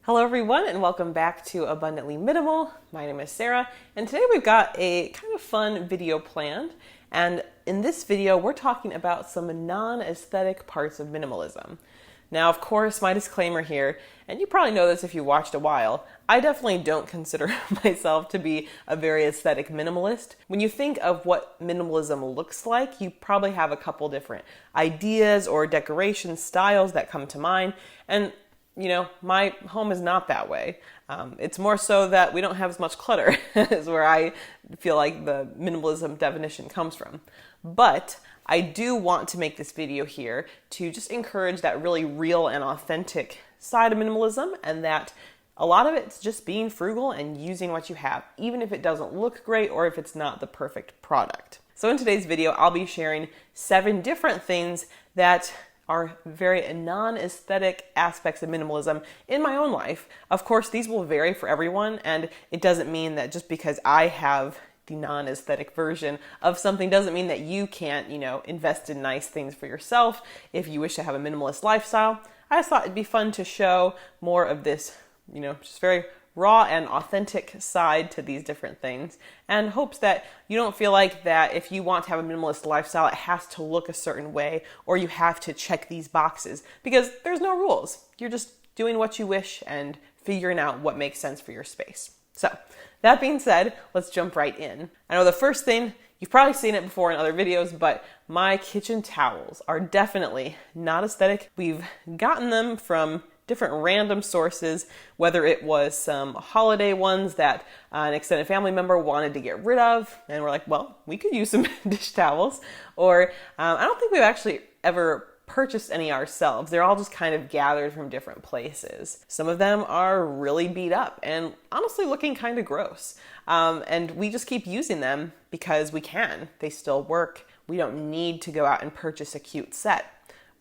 Hello everyone and welcome back to Abundantly Minimal. My name is Sarah and today we've got a kind of fun video planned, and in this video we're talking about some non-aesthetic parts of minimalism. Now of course my disclaimer here, and you probably know this if you watched a while, I definitely don't consider myself to be a very aesthetic minimalist. When you think of what minimalism looks like, you probably have a couple different ideas or decoration styles that come to mind, and my home is not that way. It's more so that we don't have as much clutter is where I feel like the minimalism definition comes from. But I do want to make this video here to just encourage that really real and authentic side of minimalism, and that a lot of it's just being frugal and using what you have, even if it doesn't look great or if it's not the perfect product. So in today's video, I'll be sharing 7 different things that are very non-aesthetic aspects of minimalism in my own life. Of course, these will vary for everyone, and it doesn't mean that just because I have the non-aesthetic version of something doesn't mean that you can't, invest in nice things for yourself if you wish to have a minimalist lifestyle. I just thought it'd be fun to show more of this, just very raw and authentic side to these different things, and hopes that you don't feel like that if you want to have a minimalist lifestyle, it has to look a certain way or you have to check these boxes, because there's no rules. You're just doing what you wish and figuring out what makes sense for your space. So that being said, let's jump right in. I know the first thing, you've probably seen it before in other videos, but my kitchen towels are definitely not aesthetic. We've gotten them from different random sources, whether it was some holiday ones that an extended family member wanted to get rid of, and we're like, well, we could use some dish towels, or I don't think we've actually ever purchased any ourselves. They're all just kind of gathered from different places. Some of them are really beat up and honestly looking kind of gross, and we just keep using them because we can. They still work. We don't need to go out and purchase a cute set.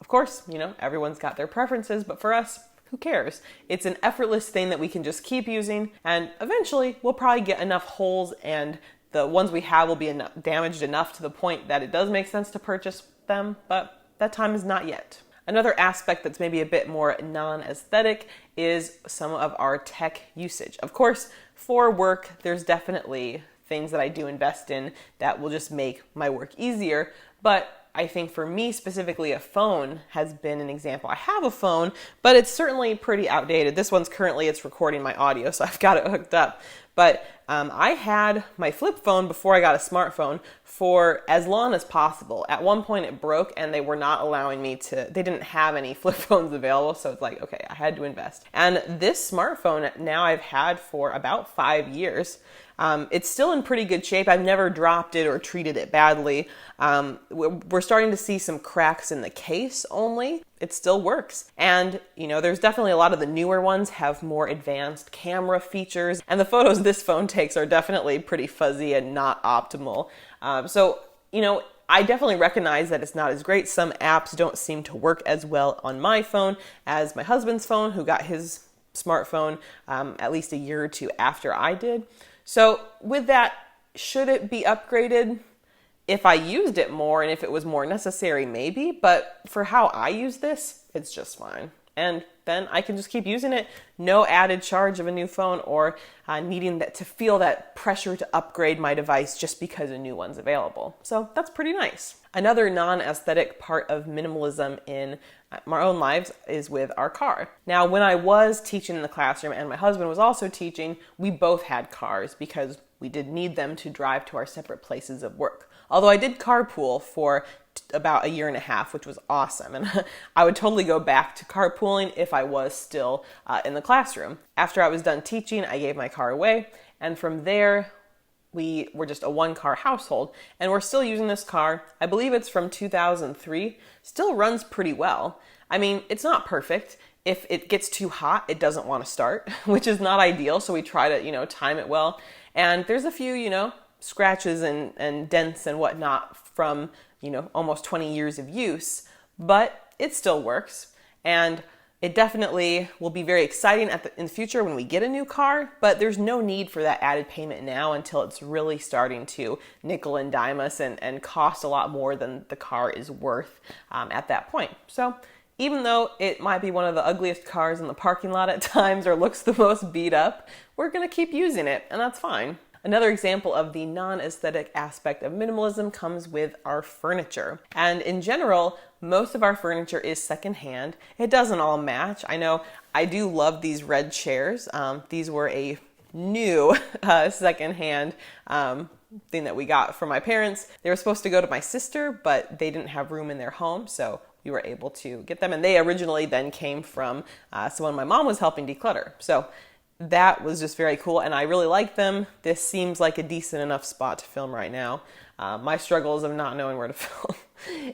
Of course, everyone's got their preferences, but for us, who cares? It's an effortless thing that we can just keep using, and eventually we'll probably get enough holes, and the ones we have will be damaged enough to the point that it does make sense to purchase them, but that time is not yet. Another aspect that's maybe a bit more non-aesthetic is some of our tech usage. Of course, for work, there's definitely things that I do invest in that will just make my work easier, but I think for me specifically, a phone has been an example. I have a phone, but it's certainly pretty outdated. This one's it's recording my audio, so I've got it hooked up. But I had my flip phone before I got a smartphone for as long as possible. At one point it broke and they were not allowing me they didn't have any flip phones available, so it's like, okay, I had to invest. And this smartphone now I've had for about 5 years. It's still in pretty good shape. I've never dropped it or treated it badly. We're starting to see some cracks in the case only. It still works. And, there's definitely a lot of the newer ones have more advanced camera features, and the photos this phone takes are definitely pretty fuzzy and not optimal. So, I definitely recognize that it's not as great. Some apps don't seem to work as well on my phone as my husband's phone, who got his smartphone at least a year or two after I did. So with that, should it be upgraded? If I used it more and if it was more necessary, maybe, but for how I use this, it's just fine. And then I can just keep using it, no added charge of a new phone or needing to feel that pressure to upgrade my device just because a new one's available. So that's pretty nice. Another non-aesthetic part of minimalism in my own lives is with our car. Now, when I was teaching in the classroom and my husband was also teaching, we both had cars because we did need them to drive to our separate places of work. Although I did carpool for about a year and a half, which was awesome. And I would totally go back to carpooling if I was still in the classroom. After I was done teaching, I gave my car away. And from there, we were just a 1-car household. And we're still using this car. I believe it's from 2003. Still runs pretty well. I mean, it's not perfect. If it gets too hot, it doesn't want to start, which is not ideal. So we try to, time it well. And there's a few, scratches and dents and whatnot from, almost 20 years of use, but it still works. And it definitely will be very exciting in the future when we get a new car, but there's no need for that added payment now until it's really starting to nickel and dime us and cost a lot more than the car is worth at that point. So even though it might be one of the ugliest cars in the parking lot at times or looks the most beat up, we're gonna keep using it, and that's fine. Another example of the non-aesthetic aspect of minimalism comes with our furniture. And in general, most of our furniture is secondhand. It doesn't all match. I know I do love these red chairs. These were a new secondhand thing that we got from my parents. They were supposed to go to my sister, but they didn't have room in their home, so we were able to get them. And they originally then came from someone my mom was helping declutter. So that was just very cool, and I really like them. This seems like a decent enough spot to film right now. My struggles of not knowing where to film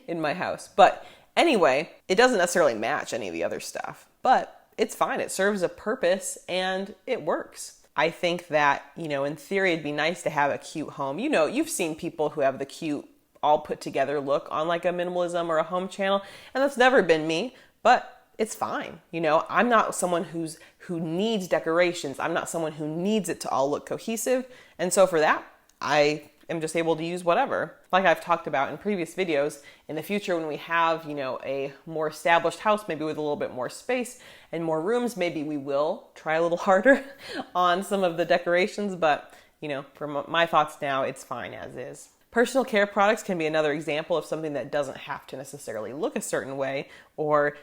in my house. But anyway, it doesn't necessarily match any of the other stuff, but it's fine. It serves a purpose and it works. I think that, in theory, it'd be nice to have a cute home. You've seen people who have the cute, all put together look on like a minimalism or a home channel, and that's never been me, but it's fine. I'm not someone who needs decorations. I'm not someone who needs it to all look cohesive. And so for that, I am just able to use whatever. Like I've talked about in previous videos, in the future when we have, a more established house, maybe with a little bit more space and more rooms, maybe we will try a little harder on some of the decorations. But, for my thoughts now, it's fine as is. Personal care products can be another example of something that doesn't have to necessarily look a certain way or,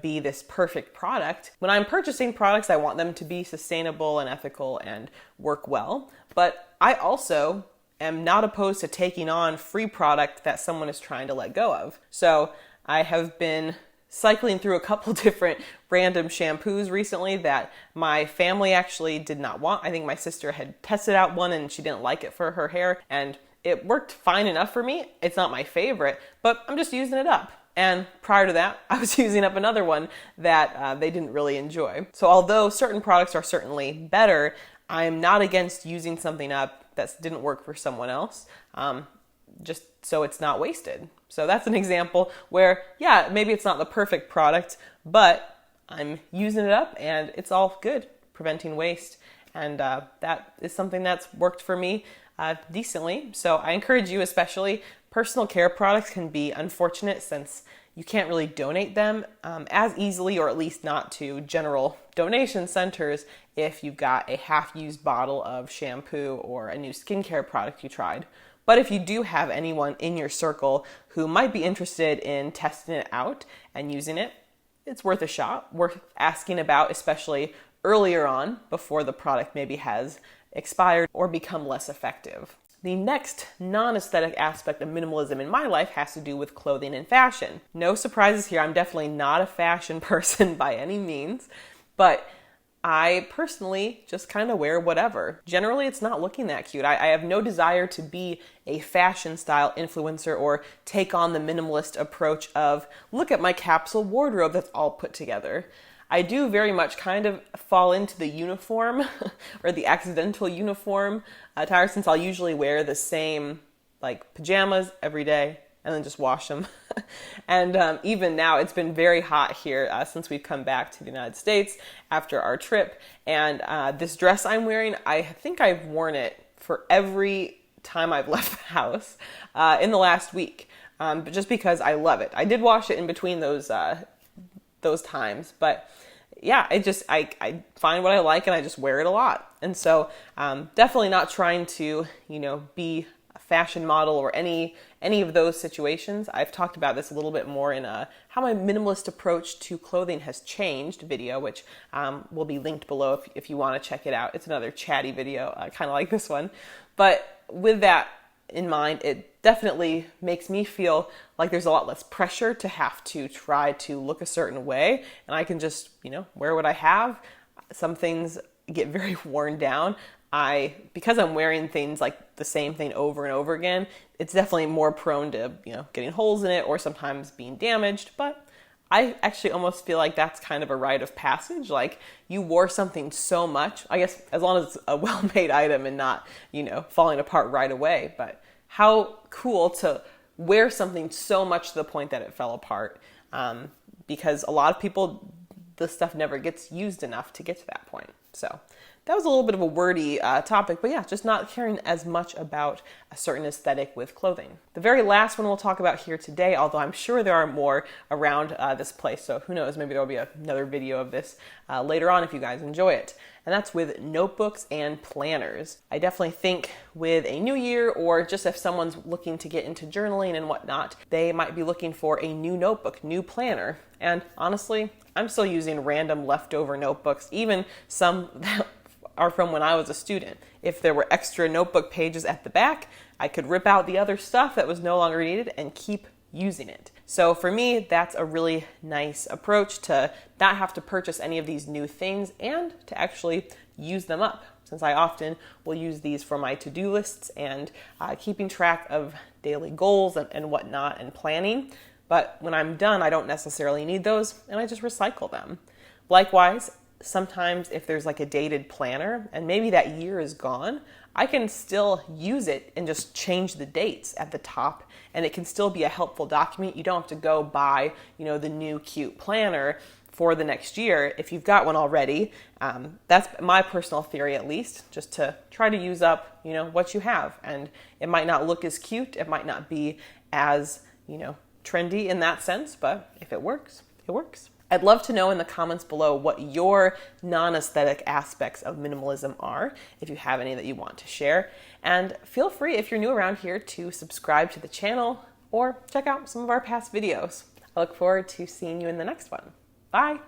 be this perfect product. When I'm purchasing products, I want them to be sustainable and ethical and work well. But I also am not opposed to taking on free product that someone is trying to let go of. So I have been cycling through a couple different random shampoos recently that my family actually did not want. I think my sister had tested out one and she didn't like it for her hair, and it worked fine enough for me. It's not my favorite, but I'm just using it up. And prior to that, I was using up another one that they didn't really enjoy. So although certain products are certainly better, I'm not against using something up that didn't work for someone else, just so it's not wasted. So that's an example where, yeah, maybe it's not the perfect product, but I'm using it up and it's all good, preventing waste. And that is something that's worked for me decently. So I encourage you, especially personal care products can be unfortunate since you can't really donate them as easily, or at least not to general donation centers if you've got a half-used bottle of shampoo or a new skincare product you tried. But if you do have anyone in your circle who might be interested in testing it out and using it, it's worth a shot, worth asking about, especially earlier on before the product maybe has expired or become less effective. The next non-aesthetic aspect of minimalism in my life has to do with clothing and fashion. No surprises here, I'm definitely not a fashion person by any means, but I personally just kind of wear whatever. Generally, it's not looking that cute. I have no desire to be a fashion style influencer or take on the minimalist approach of, look at my capsule wardrobe that's all put together. I do very much kind of fall into the uniform or the accidental uniform attire, since I'll usually wear the same like pajamas every day and then just wash them. And even now, it's been very hot here since we've come back to the United States after our trip. And this dress I'm wearing, I think I've worn it for every time I've left the house in the last week, but just because I love it. I did wash it in between those times, but yeah, I find what I like and I just wear it a lot. And so definitely not trying to, be a fashion model or any of those situations. I've talked about this a little bit more in how my minimalist approach to clothing has changed video, which will be linked below if you want to check it out. It's another chatty video, kind of like this one. But with that in mind, it definitely makes me feel like there's a lot less pressure to have to try to look a certain way, and I can just, wear what I have. Some things get very worn down. Because I'm wearing things like the same thing over and over again, it's definitely more prone to, getting holes in it or sometimes being damaged, but I actually almost feel like that's kind of a rite of passage. Like, you wore something so much, I guess, as long as it's a well-made item and not, falling apart right away. But how cool to wear something so much to the point that it fell apart. Because a lot of people, the stuff never gets used enough to get to that point. So that was a little bit of a wordy topic, but yeah, just not caring as much about a certain aesthetic with clothing. The very last one we'll talk about here today, although I'm sure there are more around this place, so who knows, maybe there'll be another video of this later on if you guys enjoy it. And that's with notebooks and planners. I definitely think with a new year, or just if someone's looking to get into journaling and whatnot, they might be looking for a new notebook, new planner. And honestly, I'm still using random leftover notebooks, even some that are from when I was a student. If there were extra notebook pages at the back, I could rip out the other stuff that was no longer needed and keep using it. So for me, that's a really nice approach to not have to purchase any of these new things and to actually use them up, since I often will use these for my to-do lists and keeping track of daily goals and whatnot and planning. But when I'm done, I don't necessarily need those and I just recycle them. Likewise, sometimes if there's like a dated planner and maybe that year is gone, I can still use it and just change the dates at the top, and it can still be a helpful document. You don't have to go buy, the new cute planner for the next year if you've got one already. That's my personal theory, at least, just to try to use up, what you have. And it might not look as cute, it might not be as, trendy in that sense, but if it works, it works. I'd love to know in the comments below what your non-aesthetic aspects of minimalism are, if you have any that you want to share. And feel free, if you're new around here, to subscribe to the channel or check out some of our past videos. I look forward to seeing you in the next one. Bye!